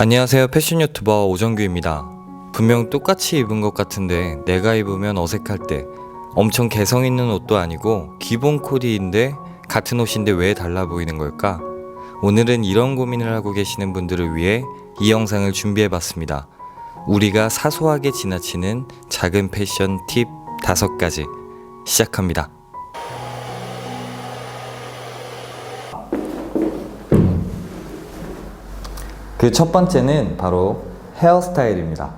안녕하세요, 패션 유튜버 오정규입니다. 분명 똑같이 입은 것 같은데 내가 입으면 어색할 때, 엄청 개성 있는 옷도 아니고 기본 코디인데 같은 옷인데 왜 달라 보이는 걸까? 오늘은 이런 고민을 하고 계시는 분들을 위해 이 영상을 준비해봤습니다. 우리가 사소하게 지나치는 작은 패션 팁 5가지 시작합니다. 그 첫 번째는 바로 헤어스타일입니다.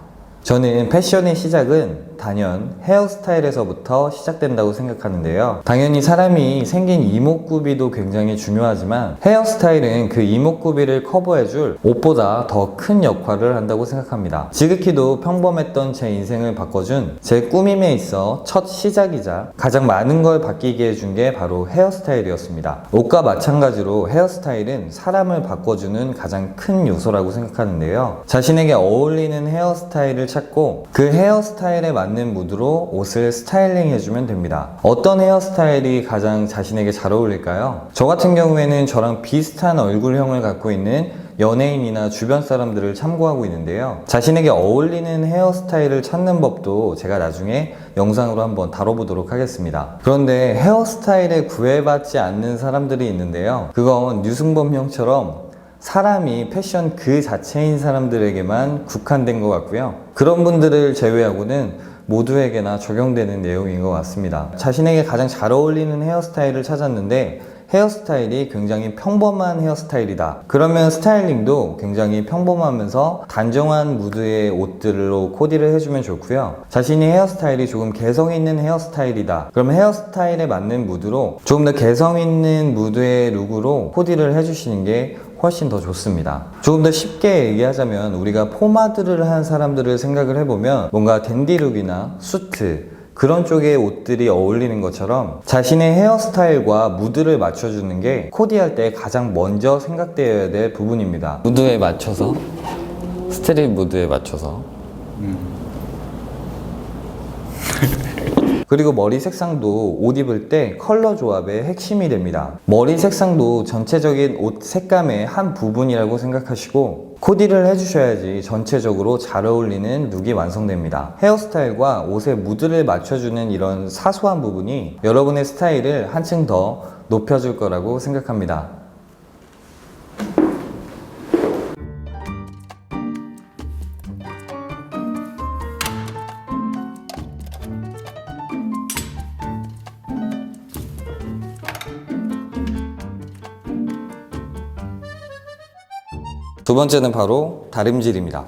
저는 패션의 시작은 단연 헤어스타일에서부터 시작된다고 생각하는데요. 당연히 사람이 생긴 이목구비도 굉장히 중요하지만 헤어스타일은 그 이목구비를 커버해줄 옷보다 더 큰 역할을 한다고 생각합니다. 지극히도 평범했던 제 인생을 바꿔준 제 꾸밈에 있어 첫 시작이자 가장 많은 걸 바뀌게 해준 게 바로 헤어스타일이었습니다. 옷과 마찬가지로 헤어스타일은 사람을 바꿔주는 가장 큰 요소라고 생각하는데요. 자신에게 어울리는 헤어스타일을 찾고 그 헤어스타일에 맞는 무드로 옷을 스타일링 해주면 됩니다. 어떤 헤어스타일이 가장 자신에게 잘 어울릴까요? 저 같은 경우에는 저랑 비슷한 얼굴형을 갖고 있는 연예인이나 주변 사람들을 참고하고 있는데요. 자신에게 어울리는 헤어스타일을 찾는 법도 제가 나중에 영상으로 한번 다뤄보도록 하겠습니다. 그런데 헤어스타일에 구애받지 않는 사람들이 있는데요. 그건 류승범 형처럼 사람이 패션 그 자체인 사람들에게만 국한된 것 같고요. 그런 분들을 제외하고는 모두에게나 적용되는 내용인 것 같습니다. 자신에게 가장 잘 어울리는 헤어스타일을 찾았는데 헤어스타일이 굉장히 평범한 헤어스타일이다. 그러면 스타일링도 굉장히 평범하면서 단정한 무드의 옷들로 코디를 해주면 좋고요. 자신이 헤어스타일이 조금 개성 있는 헤어스타일이다. 그러면 헤어스타일에 맞는 무드로 조금 더 개성 있는 무드의 룩으로 코디를 해주시는 게 훨씬 더 좋습니다. 조금 더 쉽게 얘기하자면 우리가 포마드를 한 사람들을 생각을 해보면 뭔가 댄디룩이나 수트 그런 쪽의 옷들이 어울리는 것처럼 자신의 헤어스타일과 무드를 맞춰주는 게 코디할 때 가장 먼저 생각되어야 될 부분입니다. 무드에 맞춰서, 스트릿 무드에 맞춰서 그리고 머리 색상도 옷 입을 때 컬러 조합의 핵심이 됩니다. 머리 색상도 전체적인 옷 색감의 한 부분이라고 생각하시고 코디를 해주셔야지 전체적으로 잘 어울리는 룩이 완성됩니다. 헤어스타일과 옷의 무드를 맞춰주는 이런 사소한 부분이 여러분의 스타일을 한층 더 높여줄 거라고 생각합니다. 두 번째는 바로 다림질입니다.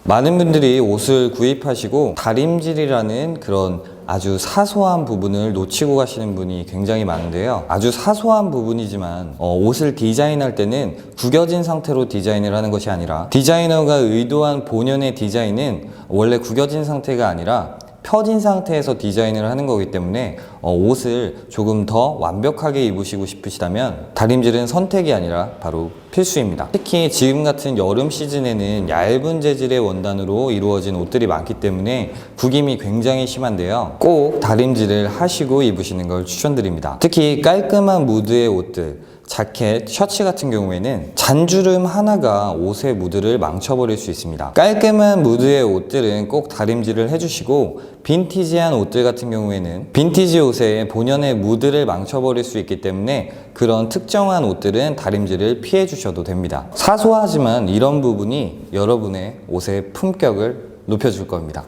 많은 분들이 옷을 구입하시고 다림질이라는 그런 아주 사소한 부분을 놓치고 가시는 분이 굉장히 많은데요. 아주 사소한 부분이지만 옷을 디자인할 때는 구겨진 상태로 디자인을 하는 것이 아니라 디자이너가 의도한 본연의 디자인은 원래 구겨진 상태가 아니라 펴진 상태에서 디자인을 하는 거기 때문에 옷을 조금 더 완벽하게 입으시고 싶으시다면 다림질은 선택이 아니라 바로 필수입니다. 특히 지금 같은 여름 시즌에는 얇은 재질의 원단으로 이루어진 옷들이 많기 때문에 구김이 굉장히 심한데요. 꼭 다림질을 하시고 입으시는 걸 추천드립니다. 특히 깔끔한 무드의 옷들, 자켓, 셔츠 같은 경우에는 잔주름 하나가 옷의 무드를 망쳐버릴 수 있습니다. 깔끔한 무드의 옷들은 꼭 다림질을 해주시고 빈티지한 옷들 같은 경우에는 빈티지 옷의 본연의 무드를 망쳐버릴 수 있기 때문에 그런 특정한 옷들은 다림질을 피해 주셔도 됩니다. 사소하지만 이런 부분이 여러분의 옷의 품격을 높여줄 겁니다.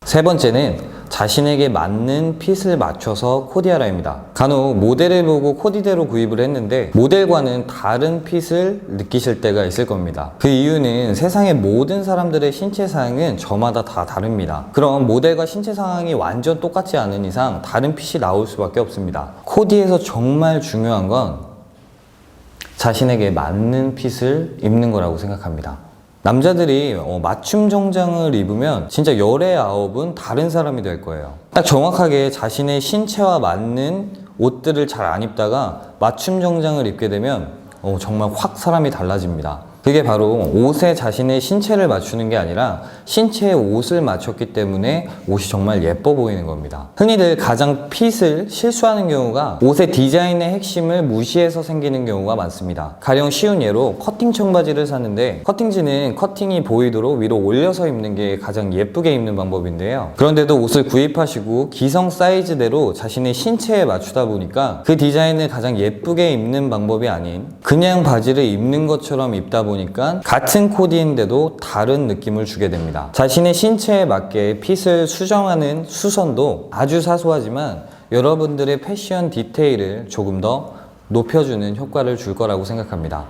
세 번째는 자신에게 맞는 핏을 맞춰서 코디하라입니다. 간혹 모델을 보고 코디대로 구입을 했는데 모델과는 다른 핏을 느끼실 때가 있을 겁니다. 그 이유는 세상의 모든 사람들의 신체 상황은 저마다 다 다릅니다. 그럼 모델과 신체 상황이 완전 똑같지 않은 이상 다른 핏이 나올 수밖에 없습니다. 코디에서 정말 중요한 건 자신에게 맞는 핏을 입는 거라고 생각합니다. 남자들이 맞춤 정장을 입으면 진짜 열의 아홉은 다른 사람이 될 거예요. 딱 정확하게 자신의 신체와 맞는 옷들을 잘 안 입다가 맞춤 정장을 입게 되면 정말 확 사람이 달라집니다. 그게 바로 옷에 자신의 신체를 맞추는 게 아니라 신체에 옷을 맞췄기 때문에 옷이 정말 예뻐 보이는 겁니다. 흔히들 가장 핏을 실수하는 경우가 옷의 디자인의 핵심을 무시해서 생기는 경우가 많습니다. 가령 쉬운 예로 커팅 청바지를 샀는데 커팅지는 커팅이 보이도록 위로 올려서 입는 게 가장 예쁘게 입는 방법인데요. 그런데도 옷을 구입하시고 기성 사이즈대로 자신의 신체에 맞추다 보니까 그 디자인을 가장 예쁘게 입는 방법이 아닌 그냥 바지를 입는 것처럼 입다 보니까 같은 코디인데도 다른 느낌을 주게 됩니다. 자신의 신체에 맞게 핏을 수정하는 수선도 아주 사소하지만 여러분들의 패션 디테일을 조금 더 높여주는 효과를 줄 거라고 생각합니다.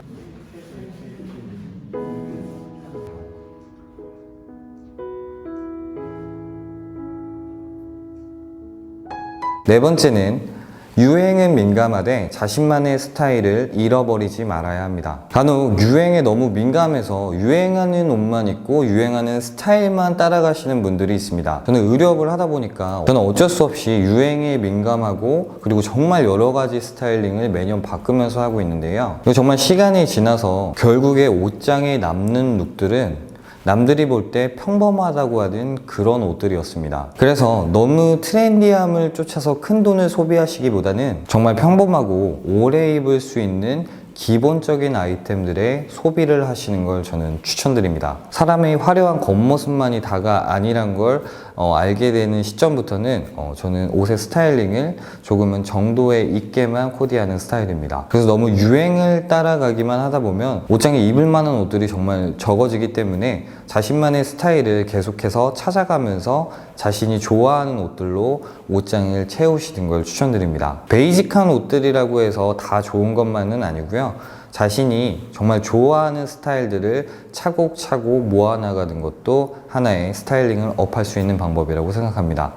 네 번째는 유행은 민감하되 자신만의 스타일을 잃어버리지 말아야 합니다. 간혹 유행에 너무 민감해서 유행하는 옷만 입고 유행하는 스타일만 따라가시는 분들이 있습니다. 저는 의류업을 하다 보니까 저는 어쩔 수 없이 유행에 민감하고 그리고 정말 여러 가지 스타일링을 매년 바꾸면서 하고 있는데요. 정말 시간이 지나서 결국에 옷장에 남는 룩들은 남들이 볼 때 평범하다고 하는 그런 옷들이었습니다. 그래서 너무 트렌디함을 쫓아서 큰 돈을 소비하시기보다는 정말 평범하고 오래 입을 수 있는 기본적인 아이템들의 소비를 하시는 걸 저는 추천드립니다. 사람의 화려한 겉모습만이 다가 아니란 걸 알게 되는 시점부터는 저는 옷의 스타일링을 조금은 정도에 있게만 코디하는 스타일입니다. 그래서 너무 유행을 따라가기만 하다 보면 옷장에 입을 만한 옷들이 정말 적어지기 때문에 자신만의 스타일을 계속해서 찾아가면서 자신이 좋아하는 옷들로 옷장을 채우시는 걸 추천드립니다. 베이직한 옷들이라고 해서 다 좋은 것만은 아니고요. 자신이 정말 좋아하는 스타일들을 차곡차곡 모아나가는 것도 하나의 스타일링을 업할 수 있는 방법이라고 생각합니다.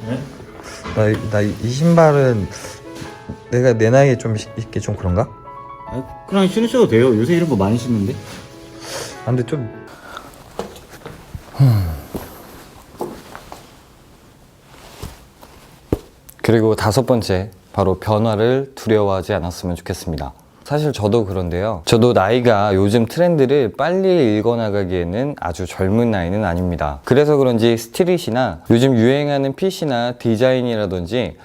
네? 나 이 신발은 내가 내 나이에 좀 입기 좀 그런가? 그냥 신으셔도 돼요. 요새 이런 거 많이 신는데. 근데 좀 그리고 다섯 번째, 바로 변화를 두려워하지 않았으면 좋겠습니다. 사실 저도 그런데요. 저도 나이가 요즘 트렌드를 빨리 읽어나가기에는 아주 젊은 나이는 아닙니다. 그래서 그런지 스트릿이나 요즘 유행하는 핏이나 디자인이라든지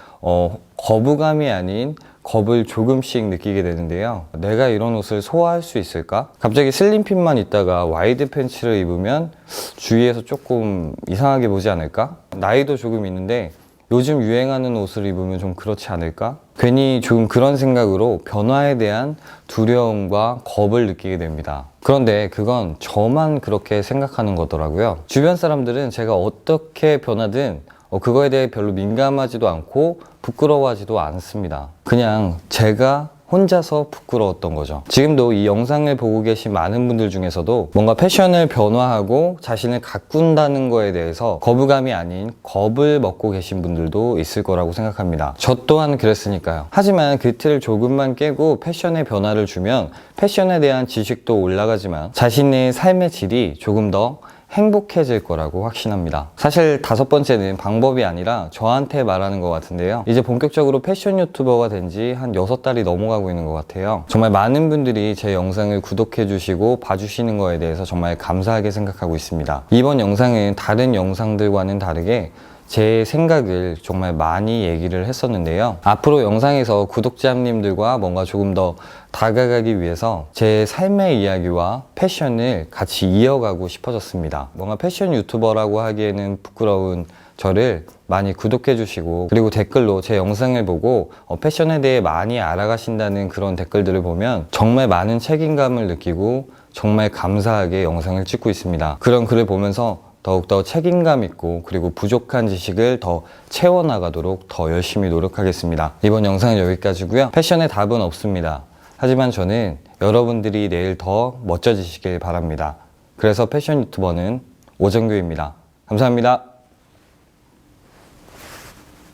거부감이 아닌 겁을 조금씩 느끼게 되는데요. 내가 이런 옷을 소화할 수 있을까? 갑자기 슬림핏만 있다가 와이드 팬츠를 입으면 주위에서 조금 이상하게 보지 않을까? 나이도 조금 있는데 요즘 유행하는 옷을 입으면 좀 그렇지 않을까? 괜히 좀 그런 생각으로 변화에 대한 두려움과 겁을 느끼게 됩니다. 그런데 그건 저만 그렇게 생각하는 거더라고요. 주변 사람들은 제가 어떻게 변하든 그거에 대해 별로 민감하지도 않고 부끄러워하지도 않습니다. 그냥 제가 혼자서 부끄러웠던 거죠. 지금도 이 영상을 보고 계신 많은 분들 중에서도 뭔가 패션을 변화하고 자신을 가꾼다는 거에 대해서 거부감이 아닌 겁을 먹고 계신 분들도 있을 거라고 생각합니다. 저 또한 그랬으니까요. 하지만 그 틀을 조금만 깨고 패션에 변화를 주면 패션에 대한 지식도 올라가지만 자신의 삶의 질이 조금 더 행복해질 거라고 확신합니다. 사실 다섯 번째는 방법이 아니라 저한테 말하는 것 같은데요. 이제 본격적으로 패션 유튜버가 된 지 한 6달이 넘어가고 있는 것 같아요. 정말 많은 분들이 제 영상을 구독해 주시고 봐주시는 거에 대해서 정말 감사하게 생각하고 있습니다. 이번 영상은 다른 영상들과는 다르게 제 생각을 정말 많이 얘기를 했었는데요. 앞으로 영상에서 구독자님들과 뭔가 조금 더 다가가기 위해서 제 삶의 이야기와 패션을 같이 이어가고 싶어졌습니다. 뭔가 패션 유튜버라고 하기에는 부끄러운 저를 많이 구독해 주시고 그리고 댓글로 제 영상을 보고 패션에 대해 많이 알아가신다는 그런 댓글들을 보면 정말 많은 책임감을 느끼고 정말 감사하게 영상을 찍고 있습니다. 그런 글을 보면서 더욱더 책임감 있고 그리고 부족한 지식을 더 채워나가도록 더 열심히 노력하겠습니다. 이번 영상은 여기까지고요. 패션에 답은 없습니다. 하지만 저는 여러분들이 내일 더 멋져지시길 바랍니다. 그래서 패션 유튜버는 오정규입니다. 감사합니다.